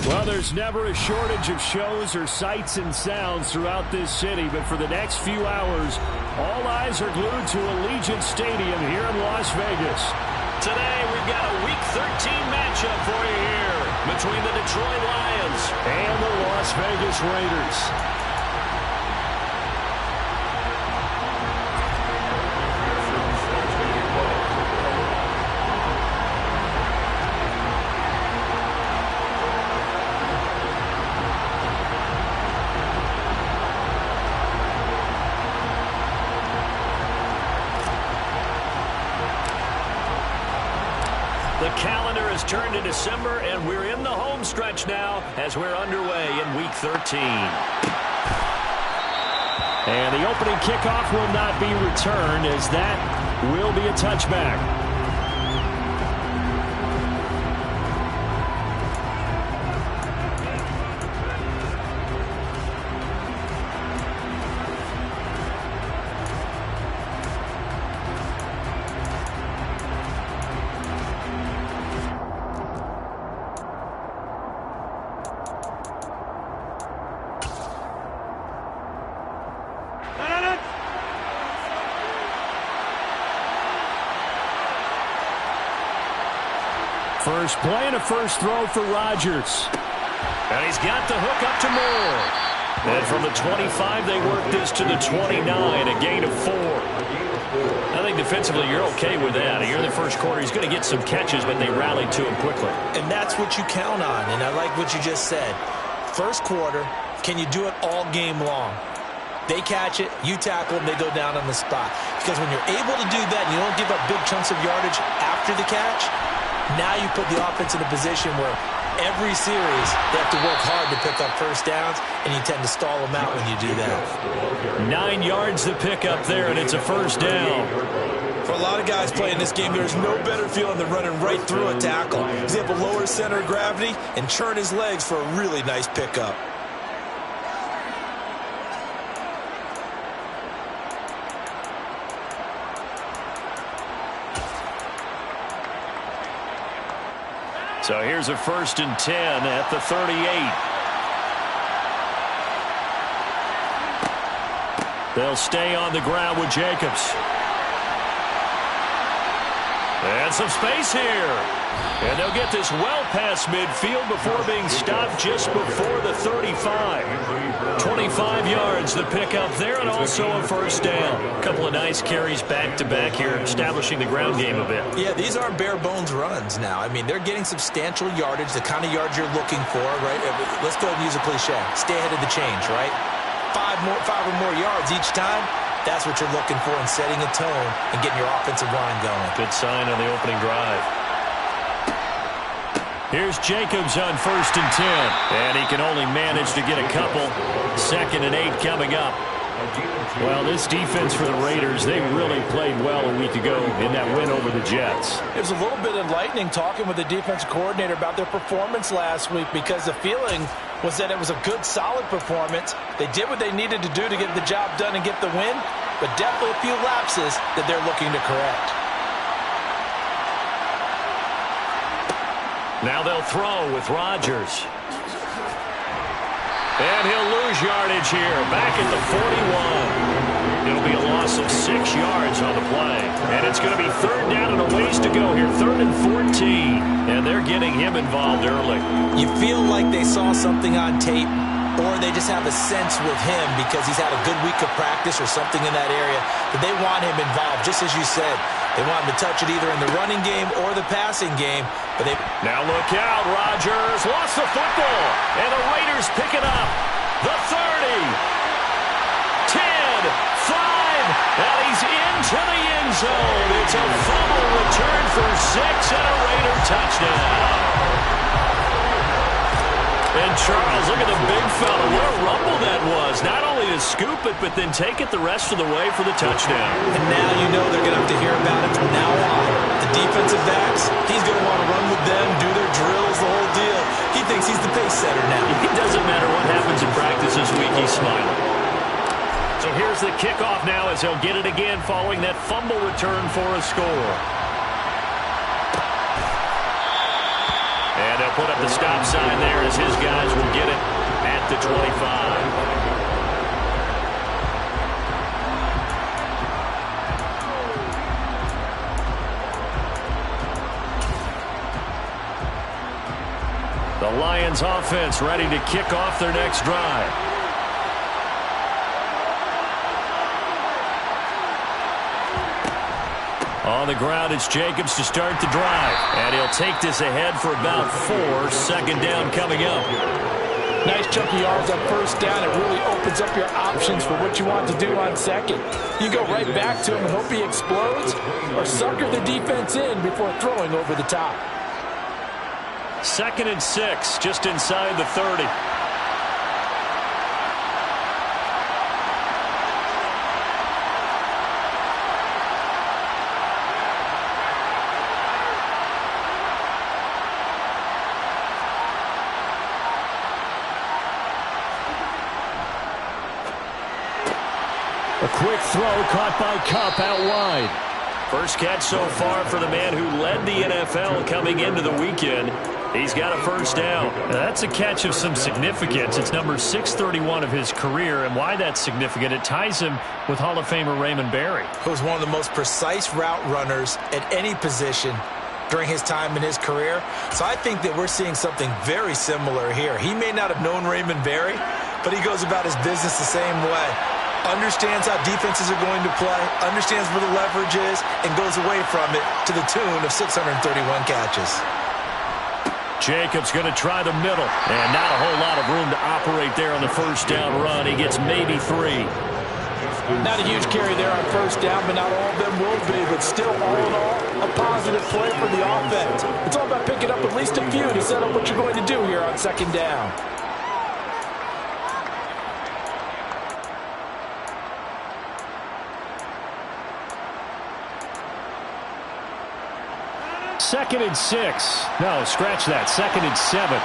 Well, there's never a shortage of shows or sights and sounds throughout this city, but for the next few hours, all eyes are glued to Allegiant Stadium here in Las Vegas. Today, we've got a Week 13 matchup for you here between the Detroit Lions and the Las Vegas Raiders. The calendar has turned to December, and we're in the home stretch now as we're underway in Week 13. And the opening kickoff will not be returned, as that will be a touchback. First play and a first throw for Rodgers. And he's got the hook up to Moore. And from the 25, they work this to the 29, a gain of 4. I think defensively you're okay with that. Here in the first quarter, he's going to get some catches, but they rallied to him quickly. And that's what you count on, and I like what you just said. First quarter, can you do it all game long? They catch it, you tackle them, they go down on the spot. Because when you're able to do that and you don't give up big chunks of yardage after the catch, now you put the offense in a position where every series they have to work hard to pick up first downs, and you tend to stall them out when you do that. 9 yards to pick up there, and it's a first down. For a lot of guys playing this game, there's no better feeling than running right through a tackle. He's able to lower his center of gravity and churn his legs for a really nice pickup. So here's a 1st and 10 at the 38. They'll stay on the ground with Jacobs. And some space here. And they'll get this well past midfield before being stopped just before the 35. 25 yards the pickup there, and also a first down. A couple of nice carries back-to-back here, establishing the ground game a bit. Yeah, these aren't bare-bones runs now. I mean, they're getting substantial yardage, the kind of yards you're looking for, right? Let's go and use a cliche. Stay ahead of the change, right? Five or more yards each time. That's what you're looking for in setting a tone and getting your offensive line going. Good sign on the opening drive. Here's Jacobs on 1st and 10. And he can only manage to get a couple. 2nd and 8 coming up. Well, this defense for the Raiders, they really played well a week ago in that win over the Jets. It was a little bit enlightening talking with the defensive coordinator about their performance last week, because the feeling was that it was a good, solid performance. They did what they needed to do to get the job done and get the win, but definitely a few lapses that they're looking to correct. Now they'll throw with Rodgers. And he'll lose yardage here, back at the 41. It'll be a loss of 6 yards on the play. And it's going to be 3rd down and a ways to go here, 3rd and 14. And they're getting him involved early. You feel like they saw something on tape, or they just have a sense with him because he's had a good week of practice or something in that area, that they want him involved, just as you said. They want him to touch it either in the running game or the passing game. But they now look out, Rodgers lost the football, and the Raiders pick it up. The 30, 10, 5, and he's into the end zone. It's a fumble return for 6 and a Raider touchdown. And Charles, look at the big fella. What a rumble that was. Not only to scoop it, but then take it the rest of the way for the touchdown. And now you know they're going to have to hear about it from now on. The defensive backs, he's going to want to run with them, do their drills, the whole deal. He thinks he's the pace setter now. It doesn't matter what happens in practice this week, he's smiling. So here's the kickoff now as they'll get it again following that fumble return for a score. And they'll put up the stop sign there as his guys will get it at the 25. The Lions offense ready to kick off their next drive. On the ground, it's Jacobs to start the drive. And he'll take this ahead for about 4. Second down coming up. Nice chunky yards on first down. It really opens up your options for what you want to do on second. You go right back to him and hope he explodes, or sucker the defense in before throwing over the top. 2nd and 6, just inside the 30. A quick throw caught by Kupp out wide. First catch so far for the man who led the NFL coming into the weekend. He's got a first down. That's a catch of some significance. It's number 631 of his career, and why that's significant, it ties him with Hall of Famer Raymond Berry, who's one of the most precise route runners at any position during his time in his career. So I think that we're seeing something very similar here. He may not have known Raymond Berry, but he goes about his business the same way. Understands how defenses are going to play, understands where the leverage is, and goes away from it to the tune of 631 catches. Jacobs going to try the middle, and not a whole lot of room to operate there on the first down run. He gets maybe 3. Not a huge carry there on first down, but not all of them will be. But still, all in all, a positive play for the offense. It's all about picking up at least a few to set up what you're going to do here on second down. Second and 6. No, scratch that. 2nd and 7.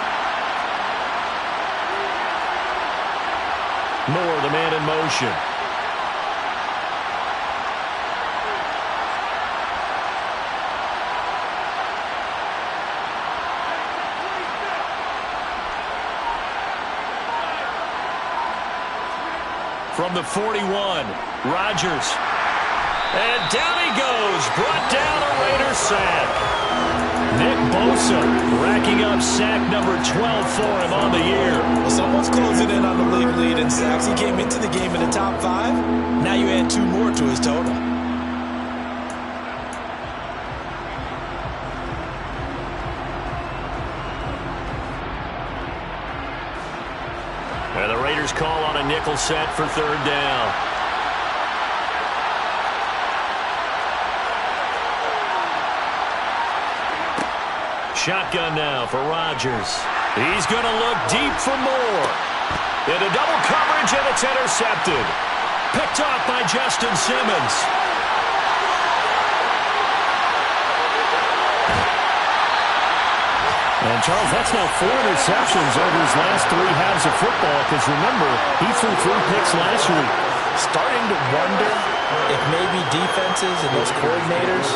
Moore, the man in motion. From the 41, Rodgers. And down he goes. Brought down a Raider sack. Nick Bosa racking up sack number 12 for him on the year. Well, someone's closing in on the league lead in sacks. He came into the game in the top 5. Now you add 2 more to his total. And the Raiders call on a nickel set for 3rd down. Shotgun now for Rodgers. He's going to look deep for Moore. Into double coverage, and it's intercepted. Picked off by Justin Simmons. And, Charles, that's now 4 interceptions over his last 3 halves of football, because, remember, he threw 3 picks last week. Starting to wonder if maybe defenses and those coordinators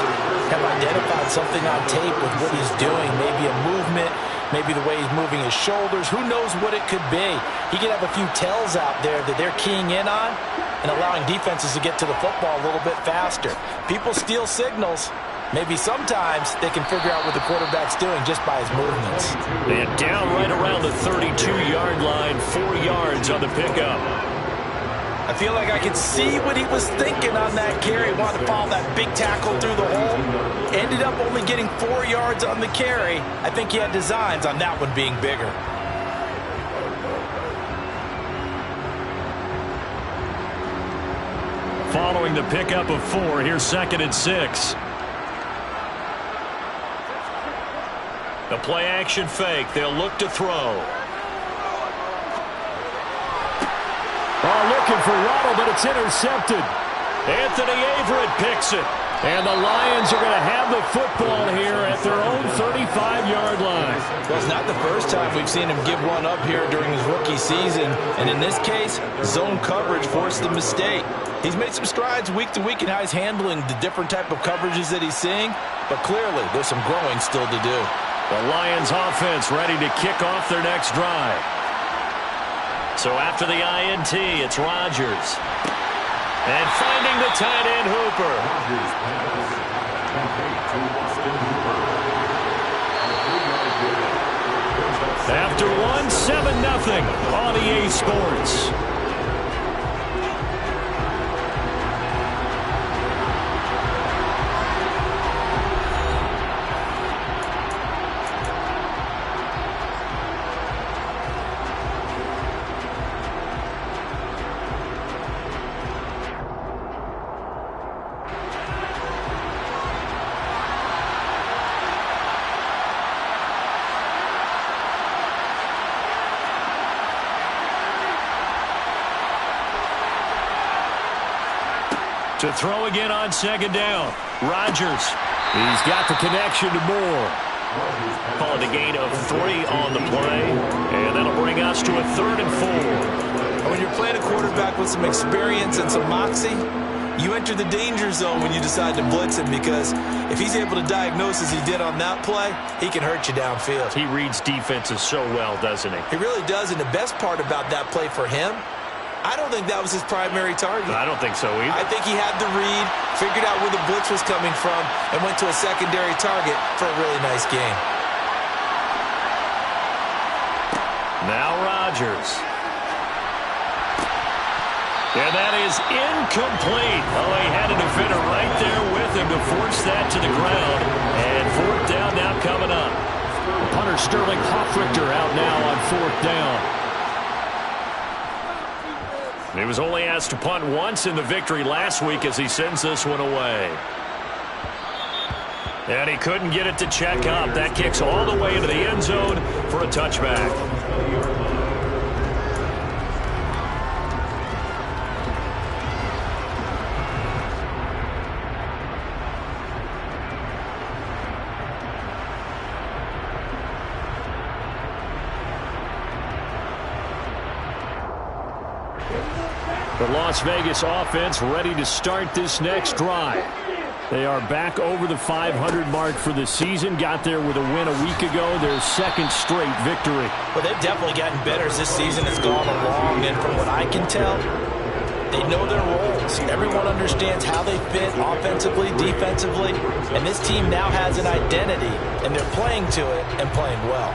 have identified something on tape with what he's doing. Maybe a movement, maybe the way he's moving his shoulders. Who knows what it could be? He could have a few tells out there that they're keying in on and allowing defenses to get to the football a little bit faster. People steal signals. Maybe sometimes they can figure out what the quarterback's doing just by his movements. And down right around the 32-yard line, 4 yards on the pickup. I feel like I could see what he was thinking on that carry. Wanted to follow that big tackle through the hole. Ended up only getting 4 yards on the carry. I think he had designs on that one being bigger. Following the pickup of 4, here's 2nd and 6. The play action fake. They'll look to throw. Looking for Waddle, but it's intercepted. Anthony Averett picks it. And the Lions are going to have the football here at their own 35-yard line. Well, it's not the first time we've seen him give one up here during his rookie season. And in this case, zone coverage forced the mistake. He's made some strides week to week in how he's handling the different type of coverages that he's seeing. But clearly, there's some growing still to do. The Lions offense ready to kick off their next drive. So after the INT, it's Rodgers. And finding the tight end Hooper. After one, 7-0 on EA Sports. To throw again on second down. Rodgers. He's got the connection to Moore. Calling a gain of 3 on the play. And that'll bring us to a 3rd and 4. When you're playing a quarterback with some experience and some moxie, you enter the danger zone when you decide to blitz him, because if he's able to diagnose as he did on that play, he can hurt you downfield. He reads defenses so well, doesn't he? He really does, and the best part about that play for him, I don't think that was his primary target. I don't think so either. I think he had the read, figured out where the blitz was coming from, and went to a secondary target for a really nice gain. Now Rodgers. And that is incomplete. Oh, he had a defender right there with him to force that to the ground. And 4th down now coming up. Punter Sterling Hoffrichter out now on 4th down. He was only asked to punt once in the victory last week as he sends this one away. And he couldn't get it to check up. That kicks all the way into the end zone for a touchback. The Las Vegas offense ready to start this next drive. They are back over the 500 mark for the season. Got there with a win a week ago. Their 2nd straight victory. Well, they've definitely gotten better as this season has gone along. And from what I can tell, they know their roles. Everyone understands how they fit offensively, defensively. And this team now has an identity, and they're playing to it and playing well.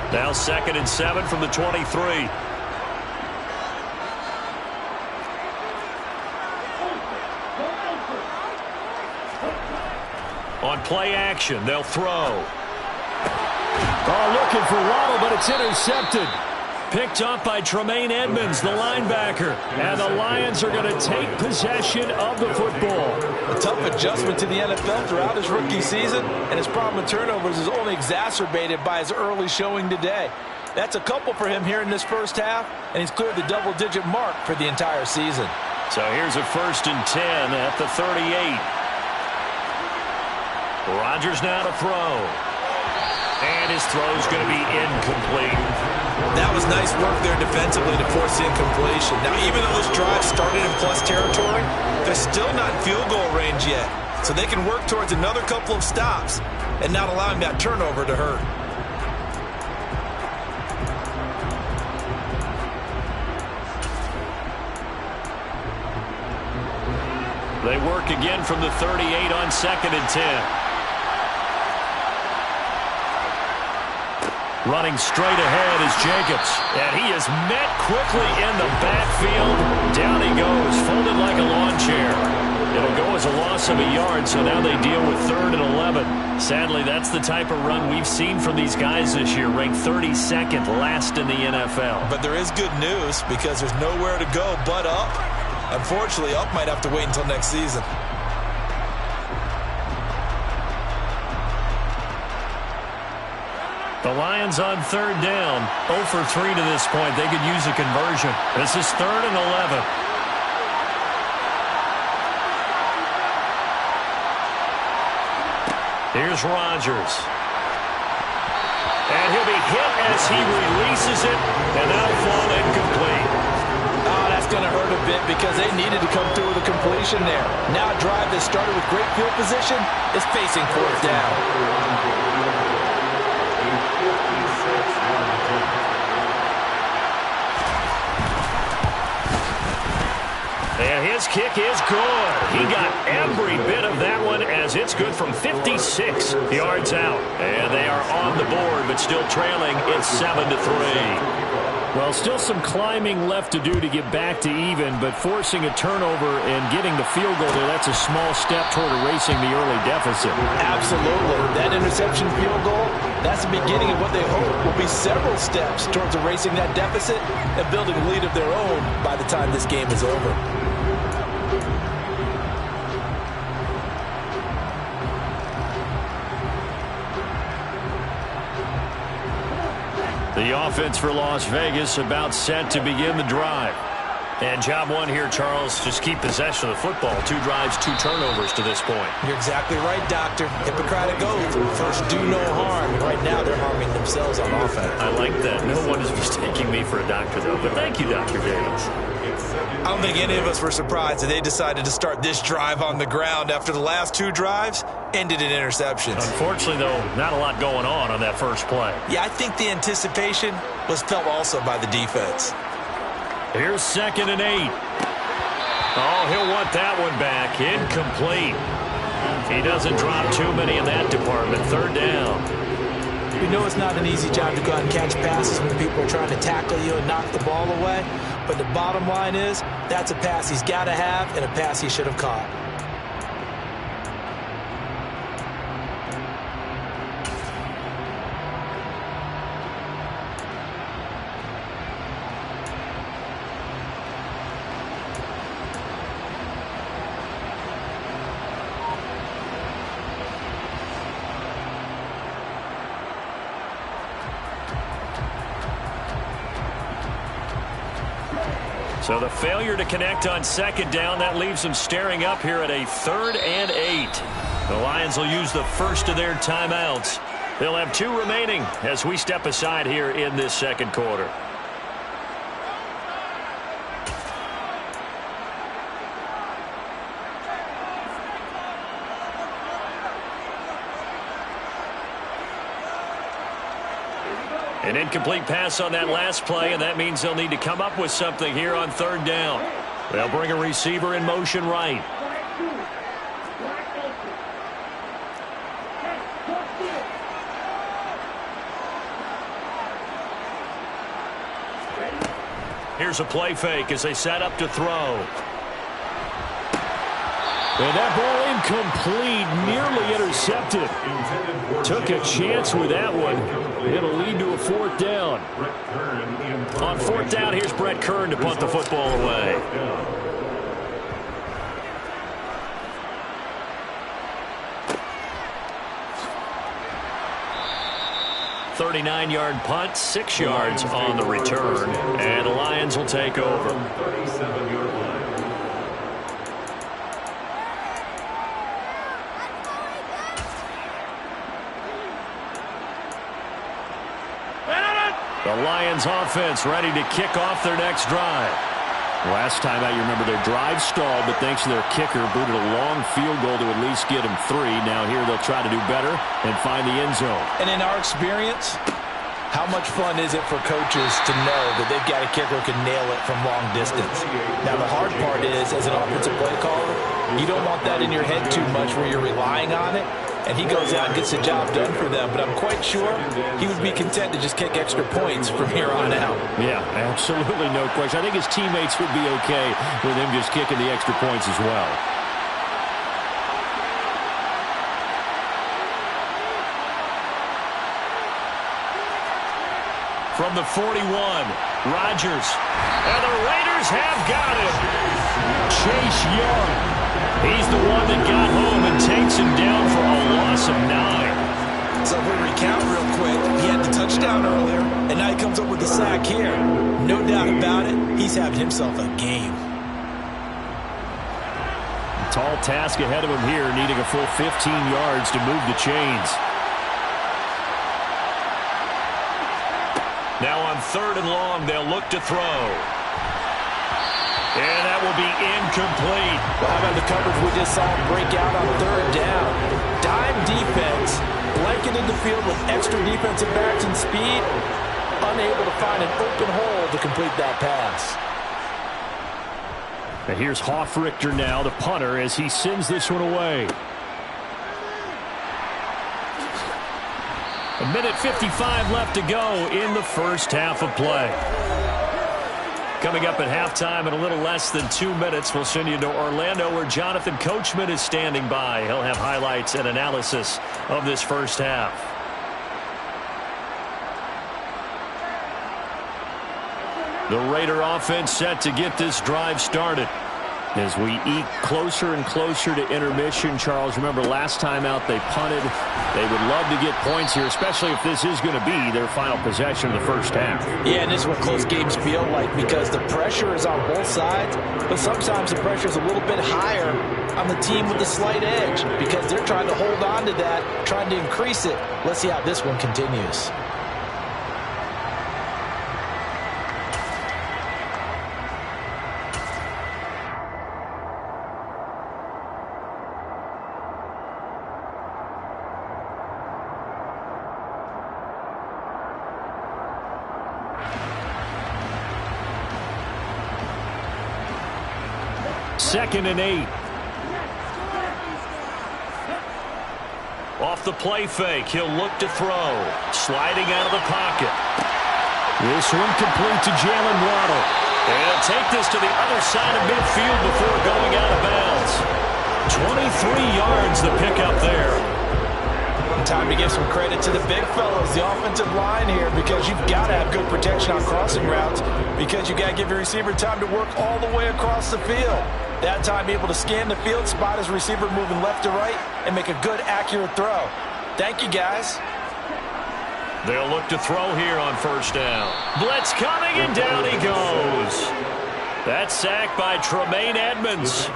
Now 2nd and 7 from the 23. On play action, they'll throw. Oh, looking for Waddle, but it's intercepted. Picked up by Tremaine Edmonds, the linebacker. And the Lions are going to take possession of the football. A tough adjustment to the NFL throughout his rookie season, and his problem with turnovers is only exacerbated by his early showing today. That's a couple for him here in this first half, and he's cleared the double-digit mark for the entire season. So here's a 1st and 10 at the 38. Rodgers now to throw. And his throw's going to be incomplete. That was nice work there defensively to force the incompletion. Now, even though this drive started in plus territory, they're still not in field goal range yet. So they can work towards another couple of stops and not allowing that turnover to hurt. They work again from the 38 on 2nd and 10. Running straight ahead is Jacobs. And he is met quickly in the backfield. Down he goes, folded like a lawn chair. It'll go as a loss of a yard, so now they deal with 3rd and 11. Sadly, that's the type of run we've seen from these guys this year, ranked 32nd last in the NFL. But there is good news because there's nowhere to go but up. Unfortunately, up might have to wait until next season. The Lions on 3rd down. 0 for 3 to this point. They could use a conversion. This is 3rd and 11. Here's Rodgers. And he'll be hit as he releases it, and that'll fall incomplete. Oh, that's That's going to hurt a bit because they needed to come through with a completion there. Now a drive that started with great field position is facing fourth down. And his kick is good. He got every bit of that one as it's good from 56 yards out. And they are on the board, but still trailing. It's 7-3. Well, still some climbing left to do to get back to even, but forcing a turnover and getting the field goal there, that's a small step toward erasing the early deficit. Absolutely. That interception field goal, that's the beginning of what they hope will be several steps towards erasing that deficit and building a lead of their own by the time this game is over. The offense for Las Vegas about set to begin the drive. And job one here, Charles, just keep possession of the football. 2 drives, 2 turnovers to this point. You're exactly right, Doctor. Hippocratic oath. First, do no harm. Right now, they're harming themselves on offense. I like that. No one is mistaking me for a doctor, though. But thank you, Dr. Daniels. I don't think any of us were surprised that they decided to start this drive on the ground after the last 2 drives ended in interceptions. Unfortunately, though, not a lot going on that first play. Yeah, I think the anticipation was felt also by the defense. Here's 2nd and 8. Oh, he'll want that one back. Incomplete. He doesn't drop too many in that department. 3rd down. We know it's not an easy job to go out and catch passes when people are trying to tackle you and knock the ball away. But the bottom line is, that's a pass he's got to have and a pass he should have caught. So the failure to connect on 2nd down, that leaves them staring up here at a 3rd and 8. The Lions will use the first of their timeouts. They'll have 2 remaining as we step aside here in this 2nd quarter. An incomplete pass on that last play, and that means they'll need to come up with something here on 3rd down. They'll bring a receiver in motion right. Here's a play fake as they set up to throw. And that ball incomplete, nearly intercepted. Took a chance with that one. It'll lead to a 4th down. On 4th down, here's Brett Kern to punt the football away. .39-yard punt, 6 yards on the return, and the Lions will take over. The Lions offense ready to kick off their next drive. Last time out, you remember their drive stalled, but thanks to their kicker, booted a long field goal to at least get them 3. Now here they'll try to do better and find the end zone. And in our experience, how much fun is it for coaches to know that they've got a kicker who can nail it from long distance? Now, the hard part is, as an offensive play caller, you don't want that in your head too much where you're relying on it. And he goes out and gets the job done for them. But I'm quite sure he would be content to just kick extra points from here on out. Yeah, absolutely no question. I think his teammates would be okay with him just kicking the extra points as well. From the 41, Rodgers. And the Raiders have got him. Chase Young. He's the one that got home and takes him down for a loss of 9. So if we recount real quick, he had the touchdown earlier, and now he comes up with the sack here. No doubt about it, he's having himself a game. Tall task ahead of him here, needing a full 15 yards to move the chains. Now on 3rd and long, they'll look to throw. And that will be incomplete. Well, how about the coverage we just saw break out on third down? Dime defense, blanketed the field with extra defensive backs and speed, unable to find an open hole to complete that pass. And here's Hoffrichter now, the punter, as he sends this one away. 1:55 left to go in the first half of play. Coming up at halftime in a little less than 2 minutes, we'll send you to Orlando where Jonathan Coachman is standing by. He'll have highlights and analysis of this first half. The Raider offense set to get this drive started. As we eke closer and closer to intermission, Charles, remember last time out they punted. They would love to get points here, especially if this is going to be their final possession of the first half. Yeah, and this is what close games feel like because the pressure is on both sides, but sometimes the pressure is a little bit higher on the team with the slight edge because they're trying to hold on to that, trying to increase it. Let's see how this one continues. Second and 8. Off the play fake, he'll look to throw. Sliding out of the pocket. This one complete to Jalen Waddle. And he'll take this to the other side of midfield before going out of bounds. 23 yards the pickup there. Time to give some credit to the big fellows, the offensive line here, because you've got to have good protection on crossing routes because you've got to give your receiver time to work all the way across the field. That time able to scan the field, spot his receiver moving left to right, and make a good, accurate throw. Thank you, guys. They'll look to throw here on first down. Blitz coming, and down he goes. That's sacked by Tremaine Edmonds.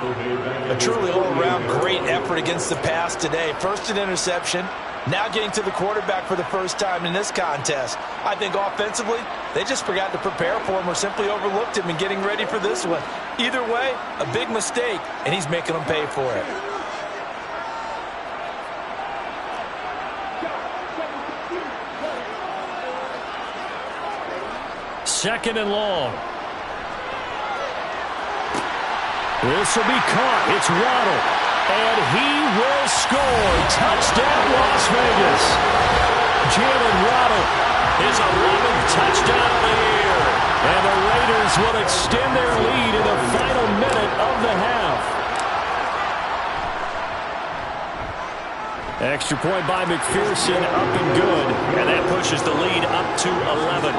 A truly all-around great effort against the pass today. First an interception, now getting to the quarterback for the first time in this contest. I think offensively, they just forgot to prepare for him or simply overlooked him in getting ready for this one. Either way, a big mistake, and he's making them pay for it. Second and long. This will be caught. It's Waddle. And he will score. Touchdown, Las Vegas. Jalen Waddle, his 11th touchdown of the year. And the Raiders will extend their lead in the final minute of the half. Extra point by McPherson, up and good. And that pushes the lead up to 11.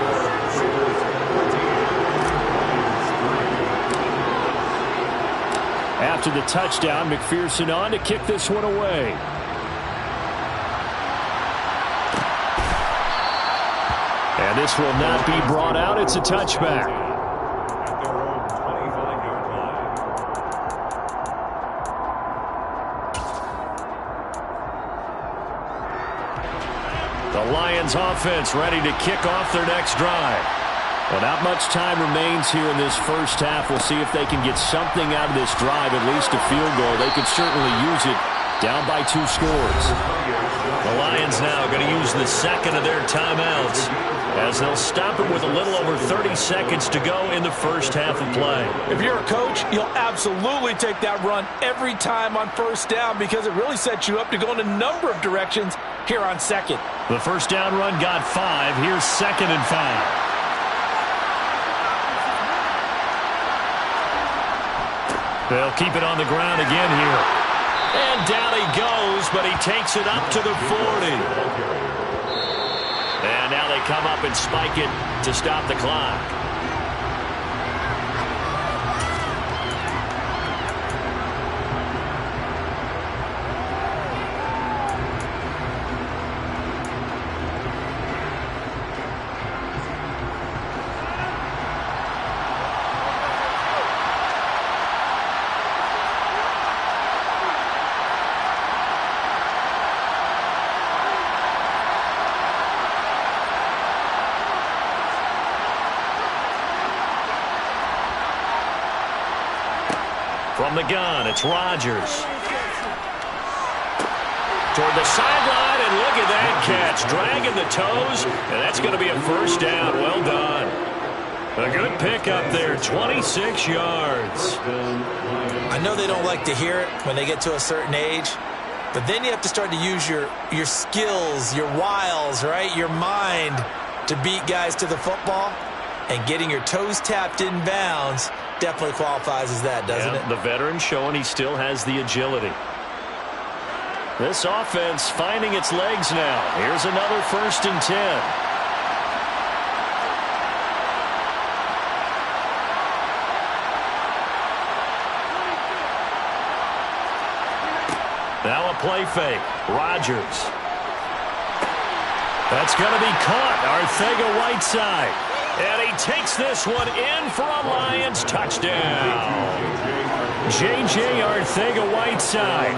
After the touchdown, McPherson on to kick this one away. And this will not be brought out. It's a touchback. The Lions offense ready to kick off their next drive. Well, not much time remains here in this first half. We'll see if they can get something out of this drive, at least a field goal. They could certainly use it down by 2 scores. The Lions now going to use the second of their timeouts as they'll stop it with a little over 30 seconds to go in the first half of play. If you're a coach, you'll absolutely take that run every time on first down because it really sets you up to go in a number of directions here on second. The first down run got 5. Here's second and 5. They'll keep it on the ground again here. And down he goes, but he takes it up to the 40. And now they come up and spike it to stop the clock. From the gun, it's Rodgers. Toward the sideline, and look at that catch. Dragging the toes, and that's going to be a first down. Well done. A good pick up there, 26 yards. I know they don't like to hear it when they get to a certain age, but then you have to start to use your skills, your wiles, right, your mind to beat guys to the football. And getting your toes tapped in bounds definitely qualifies as that, doesn't it? The veteran showing he still has the agility. This offense finding its legs now. Here's another 1st and 10. Now a play fake. Rodgers. That's going to be caught. Arcega-Whiteside. And he takes this one in for a Lions touchdown. J.J. Arcega-Whiteside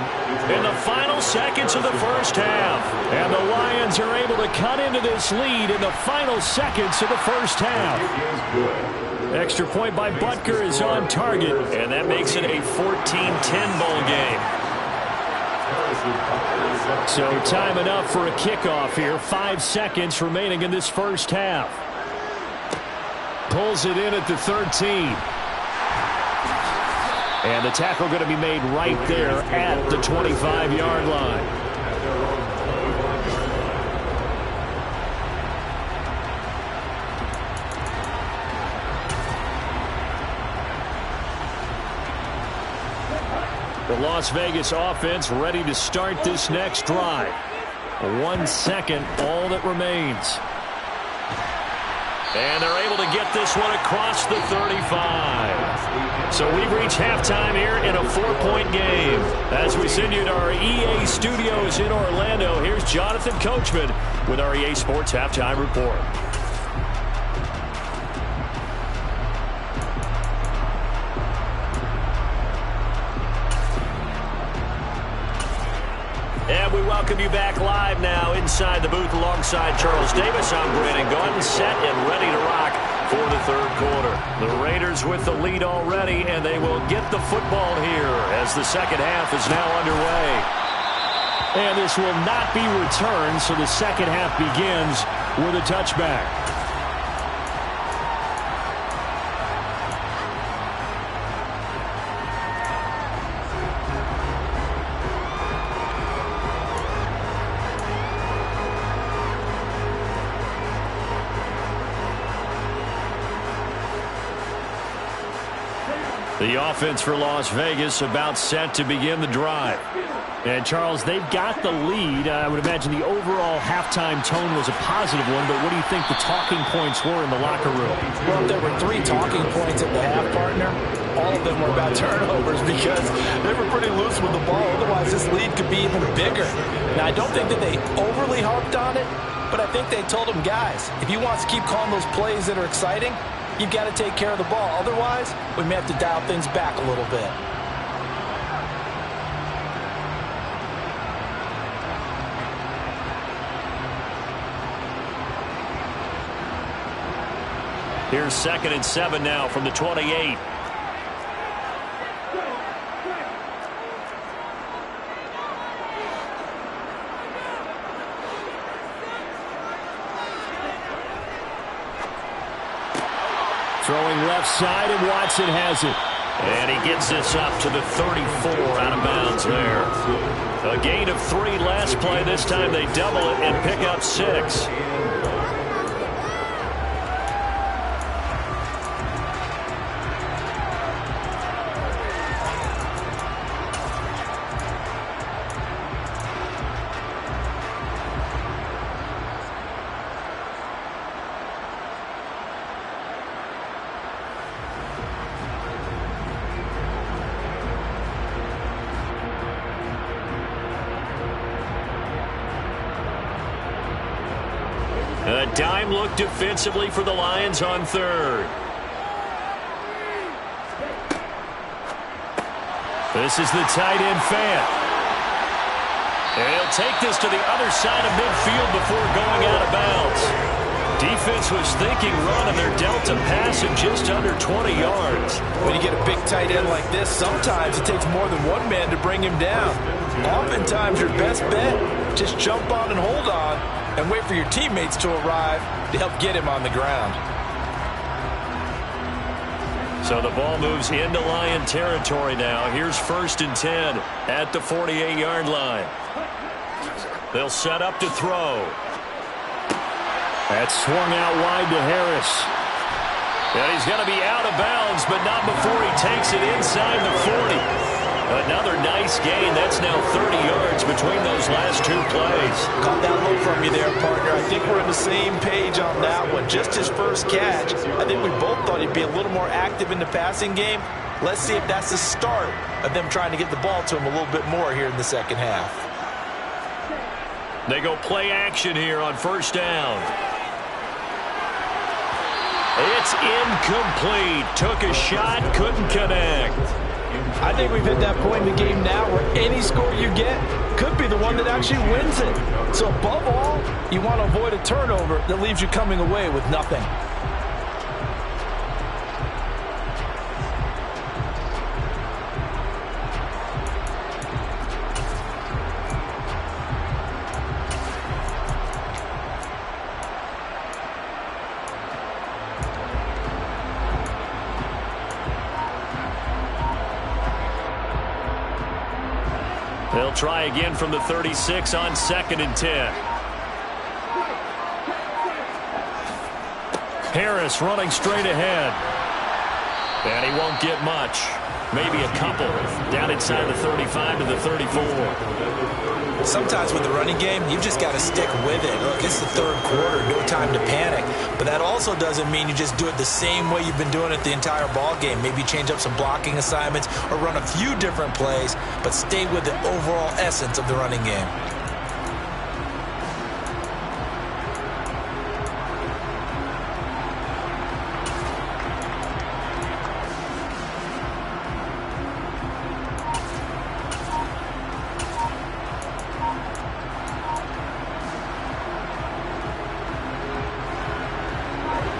in the final seconds of the first half. And the Lions are able to cut into this lead in the final seconds of the first half. Extra point by Butker is on target. And that makes it a 14-10 ball game. So time enough for a kickoff here. 5 seconds remaining in this first half. Pulls it in at the 13. And the tackle going to be made right there at the 25-yard line. The Las Vegas offense ready to start this next drive. 1 second, all that remains. And they're able to get this one across the 35. So we've reached halftime here in a 4-point game. As we send you to our EA studios in Orlando, here's Jonathan Coachman with our EA Sports Halftime Report. And we welcome you back live now inside the booth alongside Charles Davis. I'm Brandon Gaudin, set and ready to rock for the third quarter. The Raiders with the lead already, and they will get the football here as the second half is now underway. And this will not be returned, so the second half begins with a touchback. The offense for Las Vegas about set to begin the drive. And, Charles, they've got the lead. I would imagine the overall halftime tone was a positive one, but what do you think the talking points were in the locker room? Well, if there were 3 talking points at the half, partner, all of them were about turnovers because they were pretty loose with the ball. Otherwise, this lead could be even bigger. Now, I don't think that they overly harped on it, but I think they told them, guys, if you want to keep calling those plays that are exciting, you've got to take care of the ball. Otherwise, we may have to dial things back a little bit. Here's 2nd and 7 now from the 28. Throwing left side, and Watson has it. And he gets this up to the 34, out of bounds there. A gain of 3 last play. This time they double it and pick up 6. A dime look defensively for the Lions on 3rd. This is the tight end Fant. And he'll take this to the other side of midfield before going out of bounds. Defense was thinking run, and they're dealt a pass at just under 20 yards. When you get a big tight end like this, sometimes it takes more than one man to bring him down. Oftentimes, your best bet, just jump on and hold on and wait for your teammates to arrive to help get him on the ground. So the ball moves into Lion territory now. Here's 1st and 10 at the 48-yard line. They'll set up to throw. That's swung out wide to Harris. And he's going to be out of bounds, but not before he takes it inside the 40. Another nice gain. That's now 30 yards between those last 2 plays. Caught that look from you there, partner. I think we're on the same page on that one. Just his first catch. I think we both thought he'd be a little more active in the passing game. Let's see if that's the start of them trying to get the ball to him a little bit more here in the second half. They go play action here on 1st down. It's incomplete. Took a shot, couldn't connect. I think we've hit that point in the game now where any score you get could be the one that actually wins it. So above all, you want to avoid a turnover that leaves you coming away with nothing. They'll try again from the 36 on 2nd and 10. Harris running straight ahead. And he won't get much. Maybe a couple. Down inside the 35 to the 34. Sometimes with the running game, you've just got to stick with it. Look, it's the 3rd quarter, no time to panic. But that also doesn't mean you just do it the same way you've been doing it the entire ball game. Maybe change up some blocking assignments or run a few different plays, but stay with the overall essence of the running game.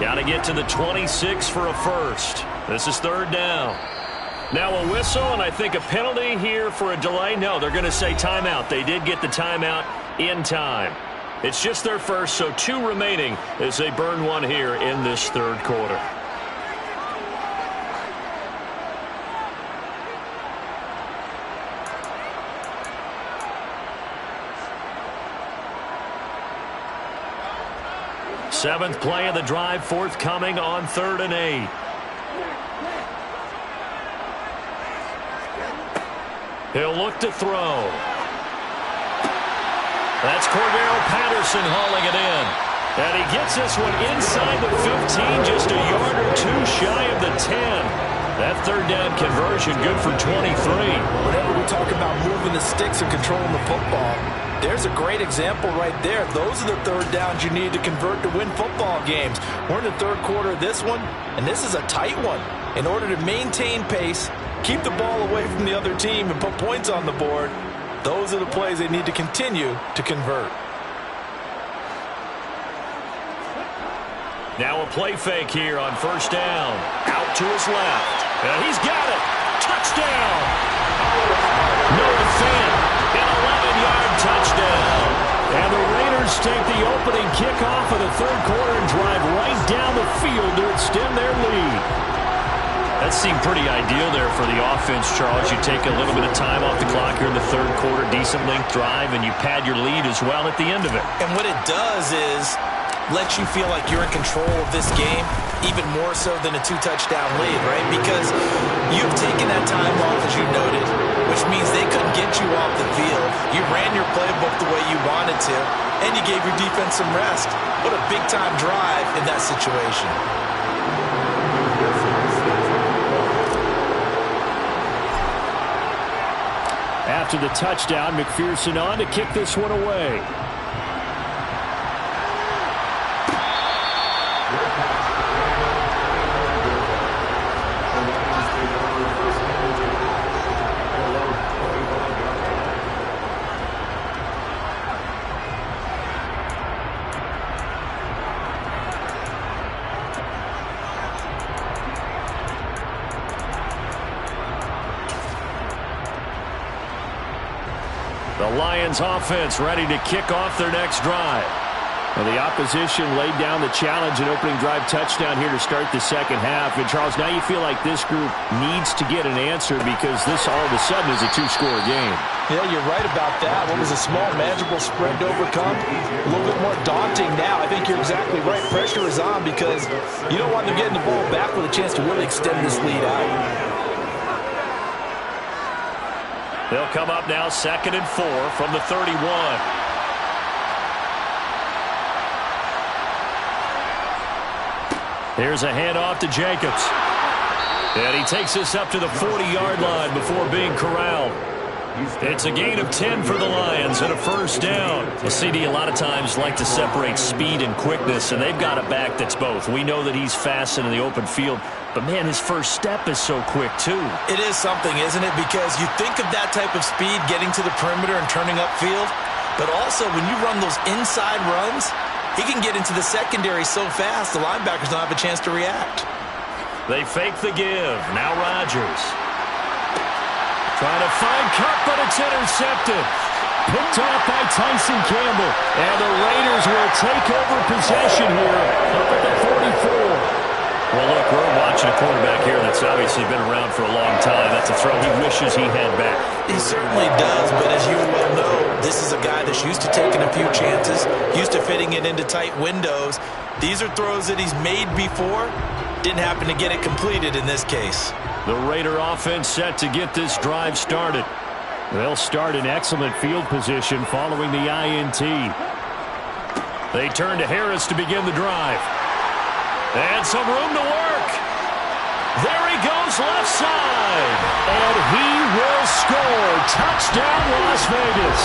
Got to get to the 26 for a first. This is 3rd down. Now a whistle, and I think a penalty here for a delay. No, they're going to say timeout. They did get the timeout in time. It's just their first, so 2 remaining as they burn one here in this 3rd quarter. Seventh play of the drive forthcoming on 3rd and 8. He'll look to throw. That's Cordero Patterson hauling it in. And he gets this one inside the 15, just a yard or 2 shy of the 10. That 3rd down conversion good for 23. Whenever we talk about moving the sticks and controlling the football, there's a great example right there. Those are the 3rd downs you need to convert to win football games. We're in the 3rd quarter of this one, and this is a tight one. In order to maintain pace, keep the ball away from the other team, and put points on the board, those are the plays they need to continue to convert. Now a play fake here on 1st down. Out to his left. And he's got it. Touchdown. Noah Fant, an 11-yard touchdown. And the Raiders take the opening kickoff of the 3rd quarter and drive right down the field to extend their lead. That seemed pretty ideal there for the offense, Charles. You take a little bit of time off the clock here in the 3rd quarter, decent length drive, and you pad your lead as well at the end of it. And what it does is let you feel like you're in control of this game, even more so than a 2-touchdown lead, right? Because you've taken that time off, as you noted, which means they couldn't get you off the field. You ran your playbook the way you wanted to, and you gave your defense some rest. What a big-time drive in that situation. After the touchdown, McPherson on to kick this one away. Lions offense ready to kick off their next drive. Well, the opposition laid down the challenge and opening drive touchdown here to start the second half. And, Charles, now you feel like this group needs to get an answer because this all of a sudden is a two-score game. Yeah, you're right about that. What was a small, manageable spread to overcome? A little bit more daunting now. I think you're exactly right. Pressure is on because you don't want them getting the ball back with a chance to really extend this lead out. They'll come up now 2nd and 4 from the 31. Here's a handoff to Jacobs. And he takes us up to the 40-yard line before being corralled. It's a gain of 10 for the Lions and a first down. The CD a lot of times like to separate speed and quickness, and they've got a back that's both. We know that he's fast in the open field, but, man, his first step is so quick, too. It is something, isn't it? Because you think of that type of speed getting to the perimeter and turning upfield, but also when you run those inside runs, he can get into the secondary so fast the linebackers don't have a chance to react. They fake the give. Now Rodgers. Trying to find Cup, but it's intercepted. Picked off by Tyson Campbell. And the Raiders will take over possession here up at the 44. Well, look, we're watching a quarterback here that's obviously been around for a long time. That's a throw he wishes he had back. He certainly does, but as you well know, this is a guy that's used to taking a few chances, used to fitting it into tight windows. These are throws that he's made before. Didn't happen to get it completed in this case. The Raider offense set to get this drive started. They'll start in excellent field position following the INT. They turn to Harris to begin the drive. And some room to work. There he goes left side. And he will score. Touchdown, Las Vegas.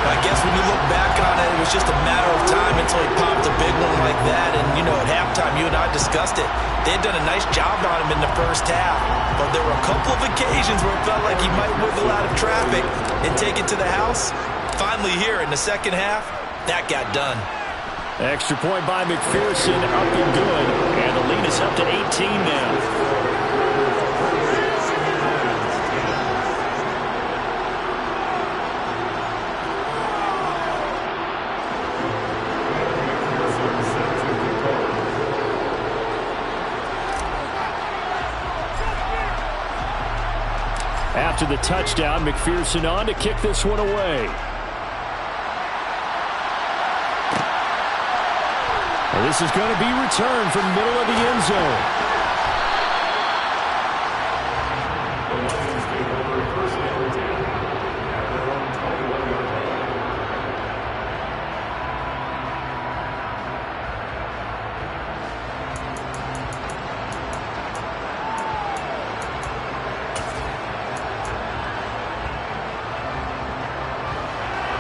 I guess when you look back on it, it was just a matter of time until he popped a big one like that. And, you know, at halftime, you and I discussed it. They had done a nice job on him in the first half. But there were a couple of occasions where it felt like he might wiggle out of traffic and take it to the house. Finally here in the second half, that got done. Extra point by McPherson, up and good. And the lead is up to 18 now. After the touchdown, McPherson on to kick this one away. And this is going to be returned from the middle of the end zone.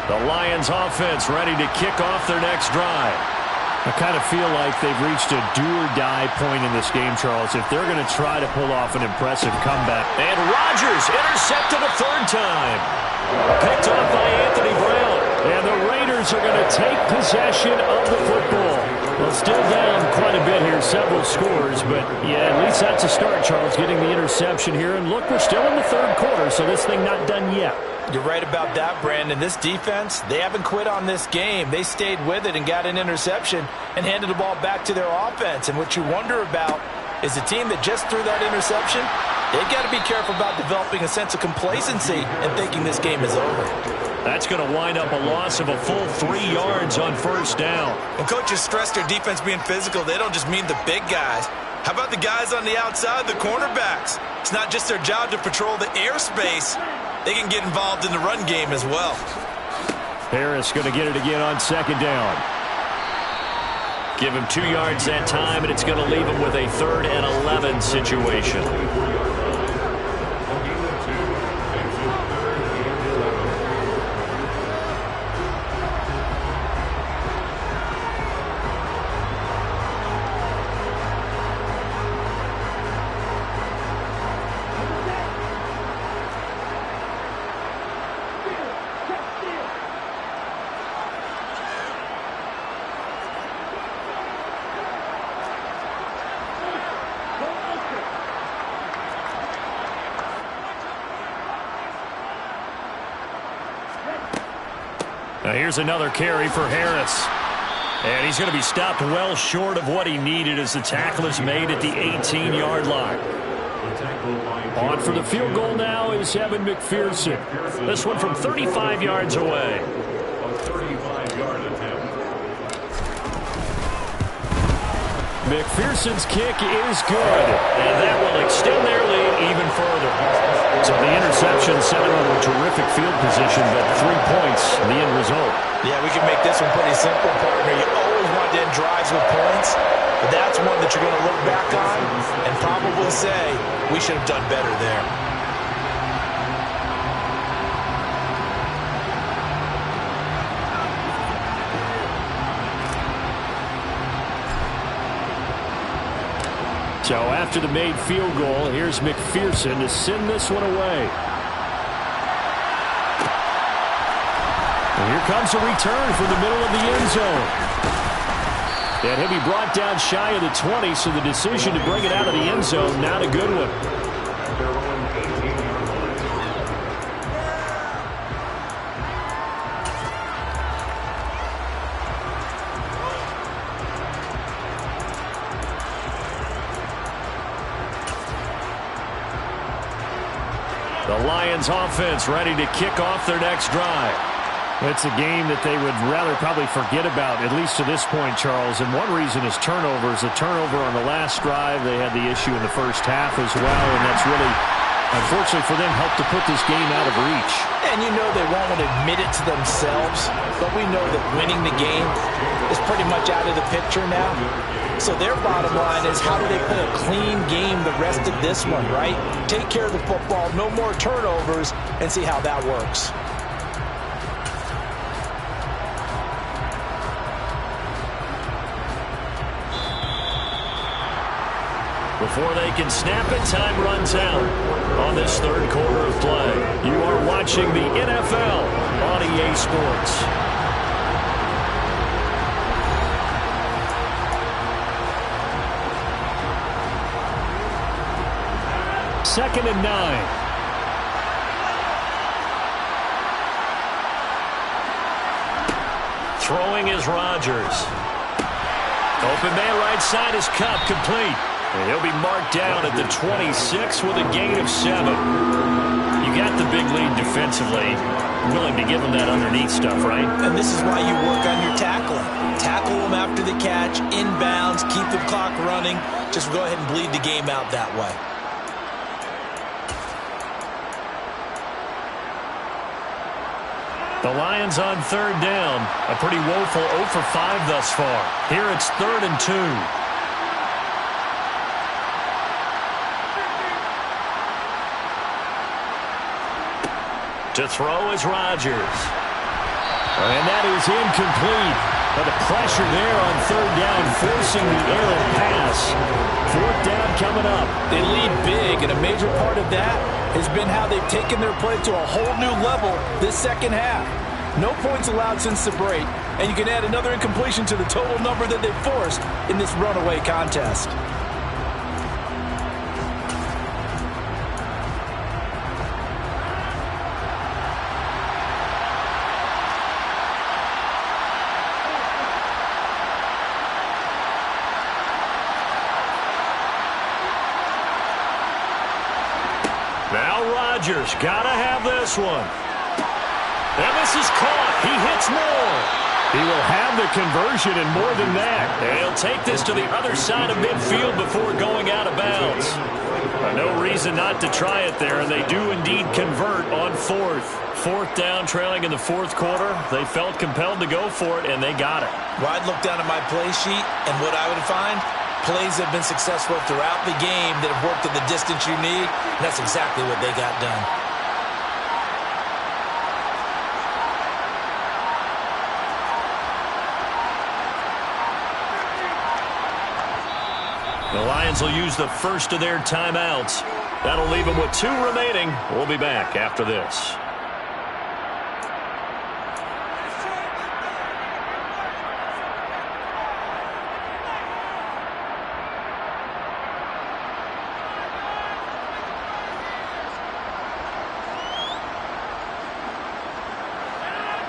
The Lions offense ready to kick off their next drive. I kind of feel like they've reached a do-or-die point in this game, Charles, if they're going to try to pull off an impressive comeback. And Rodgers intercepted a third time. Picked off by Anthony Brown. And the Raiders are going to take possession of the football. Well, still down quite a bit here, several scores, but yeah, at least that's a start, Charles, getting the interception here. And look, we're still in the third quarter, so this thing not done yet. You're right about that, Brandon. This defense, they haven't quit on this game. They stayed with it and got an interception and handed the ball back to their offense. And what you wonder about is a team that just threw that interception, they've got to be careful about developing a sense of complacency and thinking this game is over. That's going to wind up a loss of a full 3 yards on first down. When coaches stress their defense being physical, they don't just mean the big guys. How about the guys on the outside, the cornerbacks? It's not just their job to patrol the airspace. They can get involved in the run game as well. Harris going to get it again on second down. Give him 2 yards that time, and it's going to leave him with a 3rd and 11 situation. Now here's another carry for Harris. And he's going to be stopped well short of what he needed as the tackle is made at the 18-yard line. On for the field goal now is Evan McPherson. This one from 35 yards away. McPherson's kick is good, and that will extend their lead even further. So the interception set him up a terrific field position, but 3 points, the end result. Yeah, we can make this one pretty simple, partner. You always want to end drives with points, but that's one that you're going to look back on and probably say, we should have done better there. So after the made field goal, here's McPherson to send this one away. And here comes a return from the middle of the end zone. And he'll be brought down shy of the 20, so the decision to bring it out of the end zone, not a good one. The Lions offense ready to kick off their next drive. It's a game that they would rather probably forget about, at least to this point, Charles. And one reason is turnovers. A turnover on the last drive. They had the issue in the first half as well, and that's really, unfortunately for them, helped to put this game out of reach. And you know they won't want to admit it to themselves, but we know that winning the game is pretty much out of the picture now. So their bottom line is, how do they play a clean game the rest of this one, right? Take care of the football, no more turnovers, and see how that works. Before they can snap it, time runs out on this third quarter of play. You are watching the NFL on EA Sports. Second and 9. Throwing is Rodgers. Open man right side is Cup, complete. And he'll be marked down at the 26 with a gain of 7. You got the big lead defensively. Willing to give them that underneath stuff, right? And this is why you work on your tackling. Tackle them after the catch, inbounds, keep the clock running. Just go ahead and bleed the game out that way. The Lions on third down. A pretty woeful 0 for 5 thus far. Here it's 3rd and 2. To throw is Rodgers. And that is incomplete. But the pressure there on third down, forcing the errant pass. 4th down coming up. They lead big, and a major part of that has been how they've taken their play to a whole new level this second half. No points allowed since the break, and you can add another incompletion to the total number that they've forced in this runaway contest. Now Rodgers, gotta have this one. And this is caught. He hits more. He will have the conversion and more than that. And he'll take this to the other side of midfield before going out of bounds. No reason not to try it there, and they do indeed convert on 4th. 4th down, trailing in the 4th quarter. They felt compelled to go for it, and they got it. Well, I'd look down at my play sheet, and what I would find, plays have been successful throughout the game that have worked at the distance you need, and that's exactly what they got done. The Lions will use the first of their timeouts. That'll leave them with 2 remaining. We'll be back after this.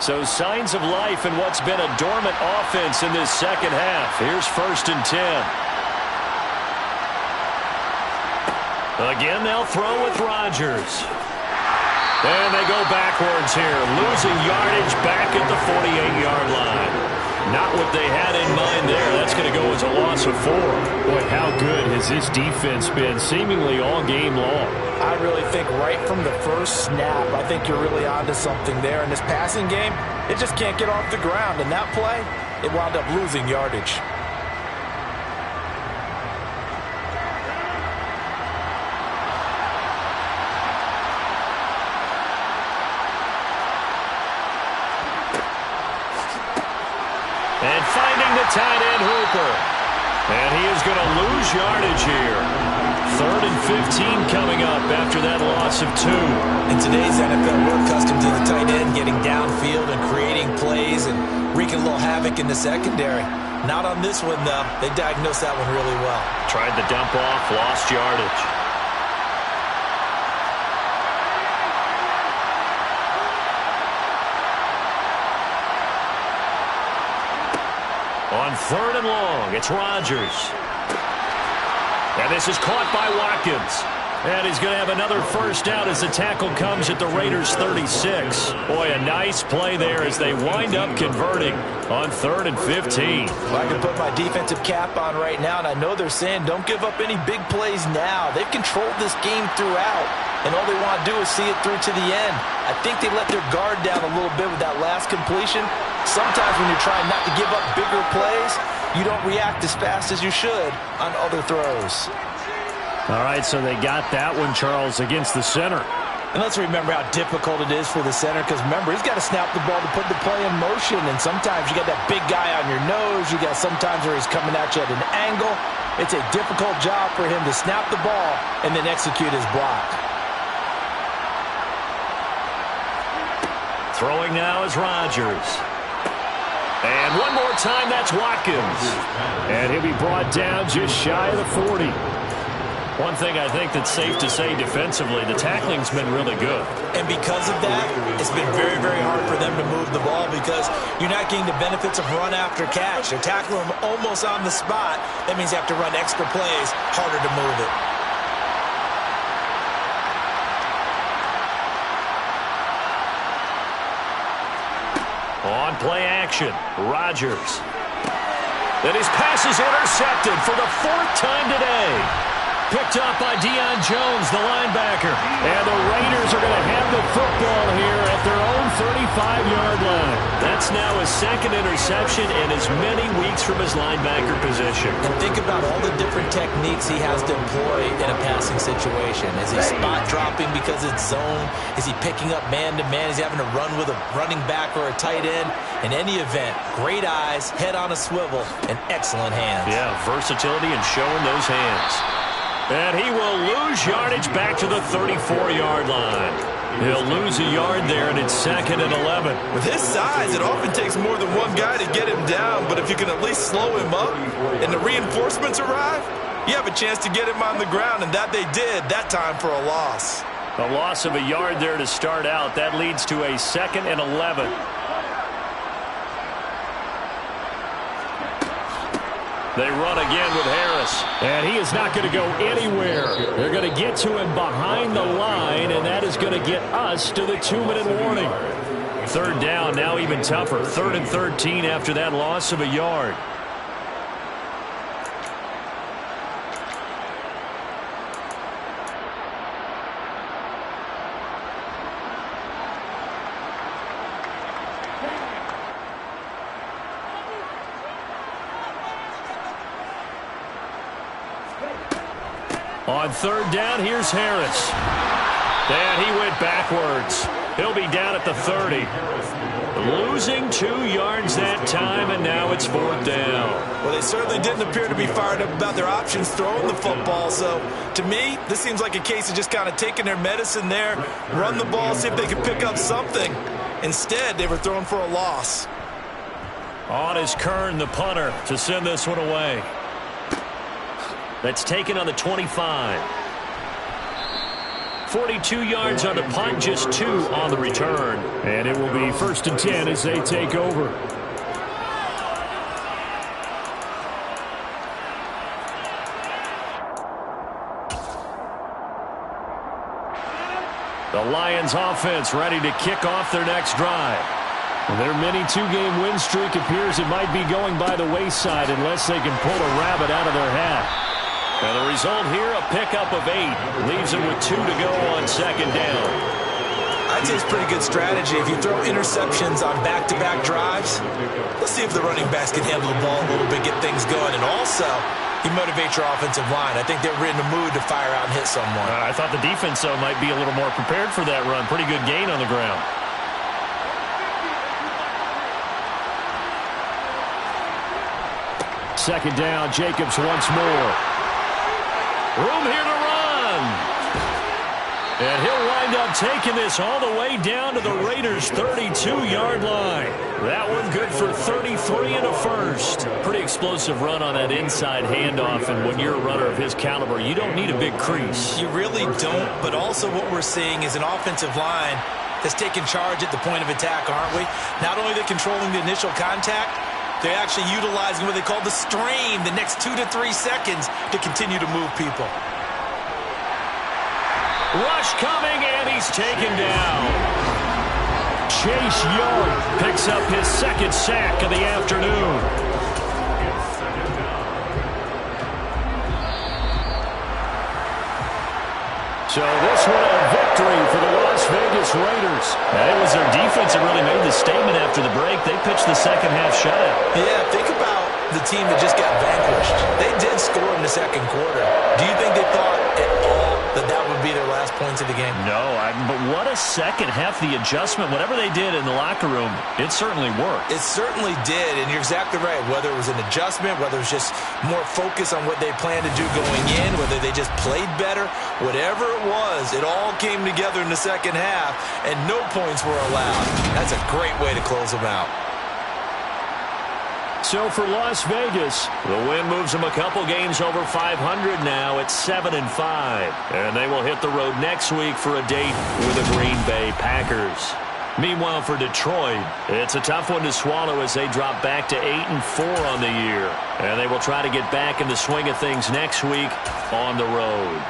So signs of life in what's been a dormant offense in this second half. Here's 1st and 10. Again, they'll throw with Rodgers. And they go backwards here, losing yardage back at the 48-yard line. Not what they had in mind there. That's going to go as a loss of 4. Boy, how good has this defense been seemingly all game long? I really think right from the first snap, I think you're really onto something there. In this passing game, it just can't get off the ground. And that play, it wound up losing yardage. And finding the tight end Hooper. And he is going to lose yardage here. 3rd and 15 coming up after that loss of 2. In today's NFL, we're accustomed to the tight end getting downfield and creating plays and wreaking a little havoc in the secondary. Not on this one, though. They diagnosed that one really well. Tried the dump off, lost yardage. On 3rd and long, it's Rodgers. And this is caught by Watkins. And he's going to have another first down as the tackle comes at the Raiders' 36. Boy, a nice play there as they wind up converting on 3rd and 15. Well, I can put my defensive cap on right now, and I know they're saying don't give up any big plays now. They've controlled this game throughout, and all they want to do is see it through to the end. I think they let their guard down a little bit with that last completion. Sometimes when you're trying not to give up bigger plays, you don't react as fast as you should on other throws. All right, so they got that one, Charles, against the center. And let's remember how difficult it is for the center, because remember, he's got to snap the ball to put the play in motion, and sometimes you got that big guy on your nose. You got sometimes where he's coming at you at an angle. It's a difficult job for him to snap the ball and then execute his block. Throwing now is Rodgers. And one more time, that's Watkins. And he'll be brought down just shy of the 40. One thing I think that's safe to say defensively, the tackling's been really good. And because of that, it's been very, very hard for them to move the ball because you're not getting the benefits of run after catch. They're tackling them almost on the spot. That means you have to run extra plays, harder to move it. On play action, Rodgers. Then his pass is intercepted for the 4th time today. Picked up by Deion Jones, the linebacker. And the Raiders are going to have the football here at their own 35-yard line. That's now his 2nd interception in as many weeks from his linebacker position. And think about all the different techniques he has to employ in a passing situation. Is he spot dropping because it's zone? Is he picking up man-to-man? Is he having to run with a running back or a tight end? In any event, great eyes, head on a swivel, and excellent hands. Yeah, versatility and showing those hands. And he will lose yardage back to the 34-yard line. He'll lose a yard there, and it's 2nd and 11. With his size, it often takes more than one guy to get him down, but if you can at least slow him up and the reinforcements arrive, you have a chance to get him on the ground, and that they did that time for a loss. A loss of a yard there to start out. That leads to a 2nd and 11. They run again with Harris. And he is not going to go anywhere. They're going to get to him behind the line, and that is going to get us to the 2-minute warning. 3rd down, now even tougher. 3rd and 13 after that loss of a yard. On 3rd down, here's Harris. And he went backwards. He'll be down at the 30. Losing 2 yards that time, and now it's 4th down. Well, they certainly didn't appear to be fired up about their options throwing the football. So, to me, this seems like a case of just kind of taking their medicine there, run the ball, see if they could pick up something. Instead, they were throwing for a loss. On is Kern, the punter, to send this one away. That's taken on the 25. 42 yards on the punt, just 2 on the return. And it will be 1st and 10 as they take over. The Lions offense ready to kick off their next drive. Their mini 2-game win streak appears it might be going by the wayside unless they can pull a rabbit out of their hat. And the result here, a pickup of 8. Leaves them with 2 to go on 2nd down. I'd say it's pretty good strategy. If you throw interceptions on back-to-back drives, let's see if the running backs can handle the ball a little bit, get things going. And also, you motivate your offensive line. I think they're in the mood to fire out and hit someone. I thought the defense, though, might be a little more prepared for that run. Pretty good gain on the ground. Second down, Jacobs once more. Room here to run. And he'll wind up taking this all the way down to the Raiders' 32-yard line. That one good for 33 and a first. Pretty explosive run on that inside handoff, and when you're a runner of his caliber, you don't need a big crease. You really don't, but also what we're seeing is an offensive line that's taking charge at the point of attack, aren't we? Not only are they controlling the initial contact, they're actually utilizing what they call the strain, the next 2 to 3 seconds, to continue to move people. Rush coming, and he's taken down. Chase Young picks up his 2nd sack of the afternoon. So this one a victory for the Las Vegas Raiders. It was their defense that really made the statement after the break. They pitched the second half shutout. Yeah, think about the team that just got vanquished. They did score in the 2nd quarter. Do you think they thought at all that would be their last points of the game? No, but what a second half. The adjustment, whatever they did in the locker room, it certainly worked. It certainly did, and you're exactly right. Whether it was an adjustment, whether it was just more focus on what they planned to do going in, whether they just played better, whatever it was, it all came together in the second half, and no points were allowed. That's a great way to close them out. So for Las Vegas, the win moves them a couple games over 500 now at 7-5. And they will hit the road next week for a date with the Green Bay Packers. Meanwhile, for Detroit, it's a tough one to swallow as they drop back to 8-4 on the year. And they will try to get back in the swing of things next week on the road.